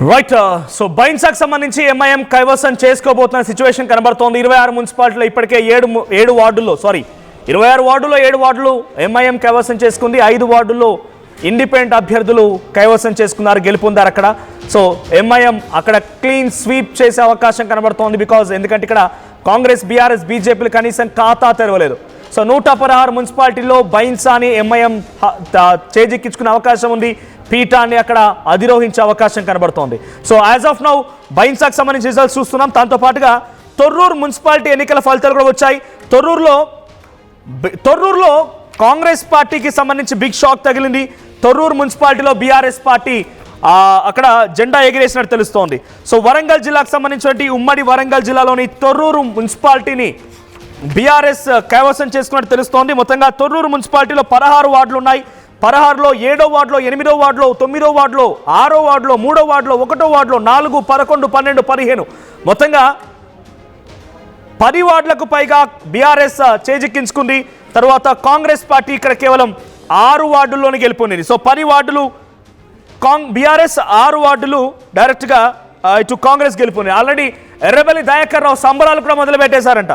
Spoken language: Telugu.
రైట్. సో బైన్సాకు సంబంధించి ఎంఐఎం కైవసం చేసుకోబోతున్న సిచ్యువేషన్ కనబడుతోంది. 26 మున్సిపాలిటీలో ఇప్పటికే 7 వార్డుల్లో 26 వార్డులో 7 వార్డులు ఎంఐఎం కైవసం చేసుకుంది. 5 వార్డుల్లో ఇండిపెండెంట్ అభ్యర్థులు కైవసం చేసుకున్నారు, గెలుపొందారు అక్కడ. సో ఎంఐఎం అక్కడ క్లీన్ స్వీప్ చేసే అవకాశం కనబడుతోంది. ఎందుకంటే ఇక్కడ కాంగ్రెస్, బీఆర్ఎస్, బీజేపీలు కనీసం ఖాతా తెరవలేదు. సో 116 మున్సిపాలిటీల్లో బైన్సాని ఎంఐఎం చేజిక్కించుకునే అవకాశం ఉంది. పీఠాన్ని అక్కడ అధిరోహించే అవకాశం కనబడుతోంది. సో యాజ్ ఆఫ్ నౌ బైన్సాకు సంబంధించి రిజల్ట్స్ చూస్తున్నాం. దాంతో పాటుగా తొర్రూరు మున్సిపాలిటీ ఎన్నికల ఫలితాలు కూడా వచ్చాయి. తొర్రూరులో కాంగ్రెస్ పార్టీకి సంబంధించి బిగ్ షాక్ తగిలింది. తొర్రూరు మున్సిపాలిటీలో బీఆర్ఎస్ పార్టీ అక్కడ జెండా ఎగిరేసినట్టు తెలుస్తోంది. సో వరంగల్ జిల్లాకు సంబంధించి ఉమ్మడి వరంగల్ జిల్లాలోని తొర్రూరు మున్సిపాలిటీని బీఆర్ఎస్ కైవసం చేసుకున్నట్టు తెలుస్తోంది. మొత్తంగా తొర్రూరు మున్సిపాలిటీలో 16 వార్డులు ఉన్నాయి. 16లో 7వ వార్డులో, 8వ వార్డులో, 9వ వార్డులో, 6వ వార్డులో, 3వ వార్డులో, 1వ వార్డులో, 4, 11, 12, 15 మొత్తంగా 10 వార్డులకు పైగా బీఆర్ఎస్ చేజిక్కించుకుంది. తర్వాత కాంగ్రెస్ పార్టీ ఇక్కడ కేవలం 6 వార్డుల్లోనే గెలుపొందింది. సో 10 వార్డులు బీఆర్ఎస్, 6 వార్డులు డైరెక్ట్గా ఇటు కాంగ్రెస్ గెలుపొంది. ఆల్రెడీ ఎర్రబెల్లి దయాకర్ రావు సంబరాలు కూడా మొదలు పెట్టేశారంట.